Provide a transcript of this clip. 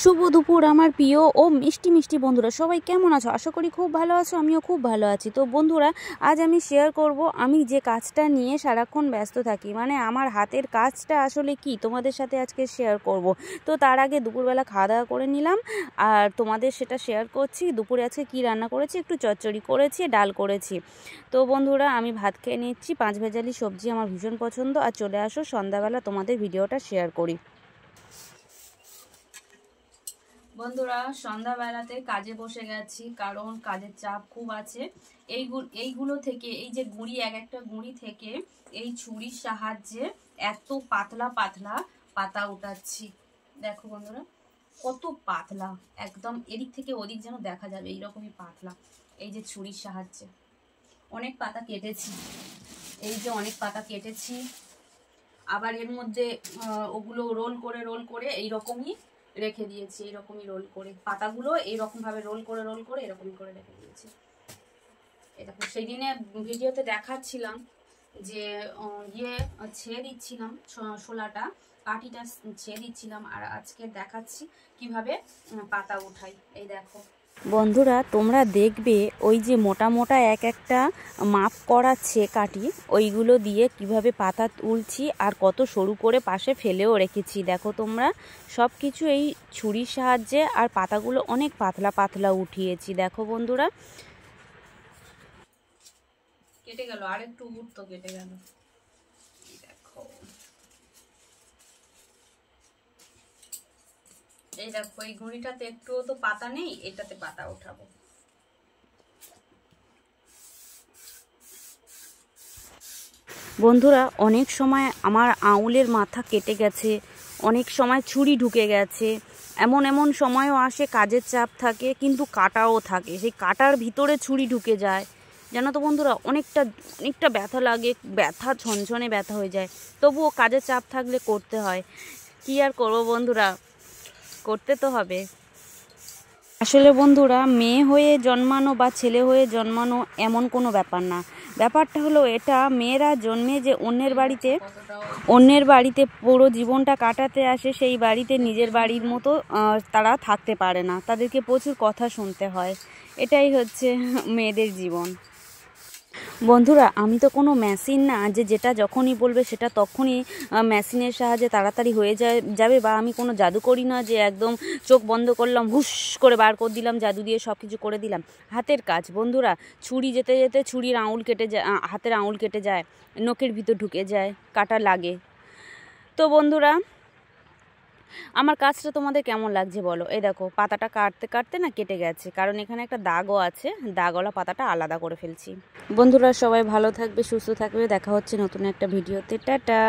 শুভ দুপুর আমার প্রিয় ও মিষ্টি মিষ্টি বন্ধুরা, সবাই কেমন আছো? আশা করি খুব ভালো আছো, আমিও খুব ভালো আছি। তো বন্ধুরা, আজ আমি শেয়ার করব আমি যে কাজটা নিয়ে সারাক্ষণ ব্যস্ত থাকি, মানে আমার হাতের কাজটা আসলে কি তোমাদের সাথে আজকে শেয়ার করব। তো তার আগে দুপুরবেলা খাওয়া দাওয়া করে নিলাম আর তোমাদের সেটা শেয়ার করছি। দুপুরে আজকে কি রান্না করেছি, একটু চচ্চড়ি করেছি, ডাল করেছি। তো বন্ধুরা, আমি ভাত খেয়ে নিচ্ছি। 5 ভেজালি সবজি আমার ভীষণ পছন্দ। আর চলে আসো সন্ধ্যাবেলা তোমাদের ভিডিওটা শেয়ার করি। বন্ধুরা, সন্ধ্যাবেলাতে কাজে বসে গেছি, কারণ কাজের চাপ খুব আছে। এইগুলো থেকে, এই যে গুঁড়ি, এক একটা গুঁড়ি থেকে এই ছুরির সাহায্যে এত পাতলা পাতলা পাতা উঠাচ্ছি। দেখো বন্ধুরা, কত পাতলা, একদম এদিক থেকে ওদিক যেন দেখা যাবে এইরকমই পাতলা। এই যে ছুরির সাহায্যে অনেক পাতা কেটেছি, এই যে অনেক পাতা কেটেছি। আবার এর মধ্যে ওগুলো রোল করে এইরকমই রেখে দিয়েছি, এইরকমই রোল করে পাতাগুলো এইরকম ভাবে রোল করে এরকমই করে রেখে দিয়েছি। এটা সেই দিনে ভিডিওতে দেখাচ্ছিলাম যে ছেড়ে দিচ্ছিলাম, শোলাটা কাঠিটা ছেড়ে দিচ্ছিলাম, আর আজকে দেখাচ্ছি কিভাবে পাতা উঠাই। এই দেখো বন্ধুরা, তোমরা দেখবে ওই যে মোটা মোটা এক একটা মাপ করা কাঠি, ওইগুলো দিয়ে কিভাবে পাতা তুলছি আর কত সরু করে পাশে ফেলেও রেখেছি। দেখো তোমরা, সব কিছু এই ছুরির সাহায্যে, আর পাতাগুলো অনেক পাতলা পাতলা উঠিয়েছি। দেখো বন্ধুরা, কেটে গেল, আর একটু উঠতো, কেটে গেল। দেখো, এই দেখো, এই ঘুড়িটাতে একটুও তো পাতা নেই, এটাতে পাতা উঠাবো। বন্ধুরা, অনেক সময় আমার আঙুলের মাথা কেটে গেছে, অনেক সময় ছুরি ঢুকে গেছে, এমন সময়ও আসে কাজের চাপ থাকে কিন্তু কাটাও থাকে, সেই কাটার ভিতরে ছুরি ঢুকে যায়। জানো তো বন্ধুরা, অনেকটা ব্যথা লাগে, ব্যথা ছনছনে ব্যথা হয়ে যায়। তবুও কাজের চাপ থাকলে করতে হয়, কি আর করবো বন্ধুরা, করতে তো হবে। আসলে বন্ধুরা, মেয়ে হয়ে জন্মানো বা ছেলে হয়ে জন্মানো এমন কোনো ব্যাপার না। ব্যাপারটা হলো এটা, মেয়েরা জন্মে যে অন্যের বাড়িতে পুরো জীবনটা কাটাতে আসে, সেই বাড়িতে নিজের বাড়ির মতো তারা থাকতে পারে না, তাদেরকে প্রচুর কথা শুনতে হয়। এটাই হচ্ছে মেয়েদের জীবন। বন্ধুরা, আমি তো কোনো মেশিন না যে যেটা যখনই বলবে সেটা তখনই মেশিনের সাহায্যে তাড়াতাড়ি হয়ে যাবে, বা আমি কোনো জাদু করি না যে একদম চোখ বন্ধ করলাম, হুশ করে বার করে দিলাম, জাদু দিয়ে সব কিছু করে দিলাম। হাতের কাজ বন্ধুরা, ছুরি যেতে যেতে ছুরির আঙুল কেটে যায়, হাতের আঙুল কেটে যায়, নখের ভিতর ঢুকে যায়, কাটা লাগে। তো বন্ধুরা, আমার কাজটা তোমাদের কেমন লাগছে বলো। এই দেখো, পাতাটা কাটতে কাটতে না কেটে গেছে, কারণ এখানে একটা দাগও আছে, দাগওয়ালা পাতাটা আলাদা করে ফেলছি। বন্ধুরা, সবাই ভালো থাকবে, সুস্থ থাকবে, দেখা হচ্ছে নতুন একটা ভিডিওতে। টাটা।